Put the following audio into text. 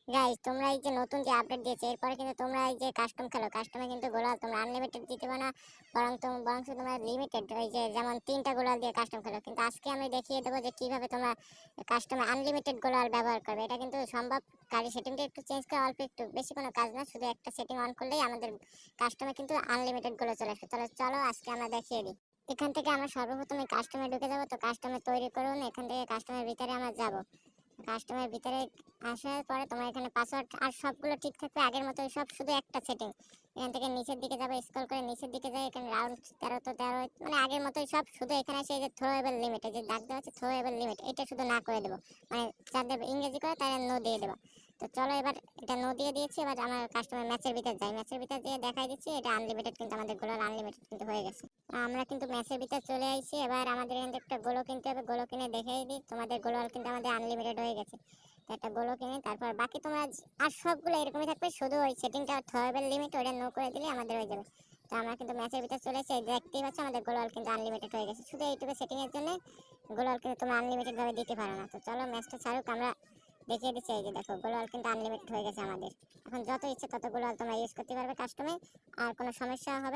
Guys তোমরা এই যে নতুন যে আপডেট দিয়েছে এরপরে কিন্তু তোমরা এই যে কাস্টম খেলো, কাস্টমে কিন্তু গোলাল তোমরা আনলিমিটেড দিতে পারো না, বরং তোমরা লিমিটেড ওই যে যেমন 3টা গোলাল দিয়ে কাস্টম খেলো। কিন্তু আজকে আমি দেখিয়ে দেবো যে কিভাবে তোমরা কাস্টমে আনলিমিটেড গোলাল ব্যবহার করবে। এটা কিন্তু সম্ভব। গাড়ি সেটিংটা একটু চেঞ্জ করে, অল্প একটু, বেশি কোনো কাজ না, শুধু একটা সেটিং অন করলেই আমাদের কাস্টমে কিন্তু আনলিমিটেড গোলা চলে আসবে। তাহলে চলো আজকে আমরা দেখিয়ে দিই। এখান থেকে আমরা সর্বপ্রথমে কাস্টমে ঢুকে যাবো। তো কাস্টমে তৈরি করুন, এখান থেকে কাস্টমের ভিতরে আমরা যাব। কাস্টমার ভিতরে আসার পরে তোমার এখানে পাসওয়ার্ড আর সবগুলো ঠিক থাকবে আগের মতোই সব, শুধু একটা সেটিং। এখান থেকে নিচের দিকে যাবে, স্ক্রল করে নিচের দিকে যাই, এখানে রাউন্ড 13 তো 13 মানে আগের মতোই সব, শুধু এখানে এসে এই যে থ্রোয়েবল লিমিট, এই যে দাগ দেওয়া আছে থ্রোয়েবল লিমিট, এটা শুধু না করে দেবো। মানে যাদের ইংরেজি করে তারা নো দিয়ে দেবো। তো চলো এবার এটা নো দিয়ে দিয়েছি। এবার আমার কাস্টমার ম্যাচের ভিতরে যাই, ম্যাচের ভিতরে দিয়ে দেখাই দিচ্ছি এটা আনলিমিটেড, কিন্তু আমাদের গোলার আনলিমিটেড কিন্তু হয়ে গেছে। আমরা কিন্তু ম্যাচের ভিতরে চলে আইছি। এবার আমাদের এখান থেকে একটা গোলো কিনতে হবে, গোলো কিনে দেখাই দিই তোমাদের গোলাল কিন্তু আমাদের আনলিমিটেড হয়ে গেছে। তো একটা গোলো কিনে তারপর বাকি তোমরা আর সবগুলো এরকমই থাকবে, শুধু ওই সেটিংটা থ্রোয়েবল লিমিট ওটা নো করে দিলে আমাদের হয়ে যাবে। তো আমরা কিন্তু ম্যাচের ভিতরে চলে এসেছি, দেখতেই পাচ্ছ আমাদের গোলাল কিন্তু আনলিমিটেড হয়ে গেছে। শুধু এইটুকু সেটিং এর জন্য গোলাল কিন্তু তোমরা আনলিমিটেড ভাবে দিতে পারো না। তো চলো ম্যাচটা ছাড়ুক, আমরা দেখিয়ে দিচ্ছি। এই যে দেখো গোলাল কিন্তু আনলিমিটেড হয়ে গেছে আমাদের। এখন যত ইচ্ছে তত গোলাল তোমরা ইউজ করতে পারবে কাস্টমে, আর কোনো সমস্যা হবে